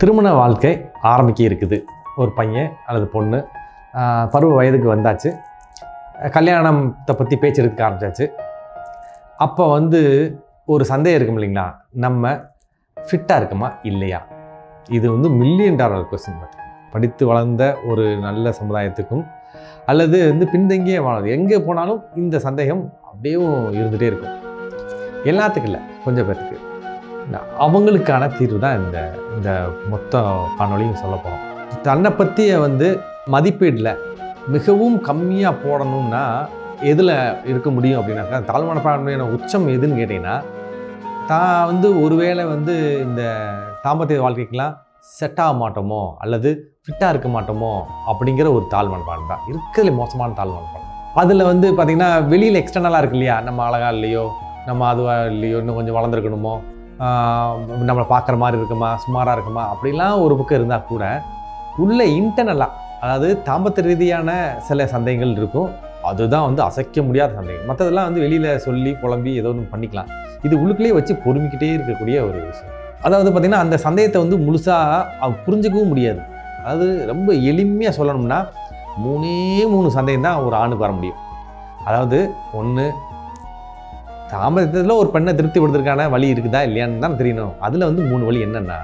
திருமண வாழ்க்கை ஆரம்பிக்க இருக்குது. ஒரு பையன் அல்லது பொண்ணு பருவ வயதுக்கு வந்தாச்சு. கல்யாணத்தை பற்றி பேச்சு எடுக்க ஆரம்பிச்சாச்சு. அப்போ ஒரு சந்தேகம் இருக்கும் இல்லைங்களா, நம்ம ஃபிட்டாக இருக்குமா இல்லையா? இது $1,000,000 கொஸ்டின். படித்து வளர்ந்த ஒரு நல்ல சமுதாயத்துக்கும் அல்லது பின்தங்கிய வாழ்றது எங்கே போனாலும் இந்த சந்தேகம் அப்படியே இருந்துகிட்டே இருக்கும். எல்லாத்துக்கும் இல்லை, கொஞ்சம் பேருக்கு. அவங்களுக்கான தீர்வு தான் இந்த மொத்த காணொலியும் சொல்ல போகிறோம். தன்னை பற்றிய மதிப்பீடில் மிகவும் கம்மியாக போடணும்னா எதில் இருக்க முடியும் அப்படின்னாக்கா, தாழ்வு மனப்பான்மையான உச்சம் எதுன்னு கேட்டிங்கன்னா, தான் ஒருவேளை இந்த தாம்பத்திய வாழ்க்கைக்கெலாம் செட் ஆக மாட்டோமோ அல்லது ஃபிட்டாக இருக்க மாட்டோமோ அப்படிங்கிற ஒரு தாழ்வு மனப்பான்மை தான் இருக்கிறதுல மோசமான தாழ்வு மனப்பான்மை. அதில் பார்த்திங்கன்னா வெளியில் எக்ஸ்டர்னலாக இருக்கு இல்லையா, நம்ம அழகாக இல்லையோ, நம்ம அதுவாக இல்லையோ, இன்னும் கொஞ்சம் வளர்ந்துருக்கணுமோ, நம்மளை பார்க்குற மாதிரி இருக்குமா, சுமாராக இருக்குமா, அப்படிலாம் ஒரு பக்கம் இருந்தால் கூட உள்ள இன்டர்னலாக, அதாவது தாம்பத்திய ரீதியான சில சந்தேகங்கள் இருக்கும். அதுதான் அசைக்க முடியாத சந்தேகம். மற்றதெல்லாம் வெளியில் சொல்லி குழம்பி ஏதோ ஒன்று பண்ணிக்கலாம். இது உள்ளுக்குள்ளேயே வச்சு பொறுமிக்கிட்டே இருக்கக்கூடிய ஒரு விஷயம். அதாவது பார்த்திங்கன்னா அந்த சந்தேகத்தை முழுசாக புரிஞ்சிக்கவும் முடியாது. அதாவது ரொம்ப எளிமையாக சொல்லணும்னா 3 சந்தேகம் தான் ஒரு ஆணுக்கு வர முடியும். அதாவது ஒன்று, தாம்பத்தியத்தில் ஒரு பெண்ணை திருப்திப்படுத்துறதுக்கான வழி இருக்குதா இல்லையான்னு தான் தெரியணும். அதில் 3 வழி என்னென்னா,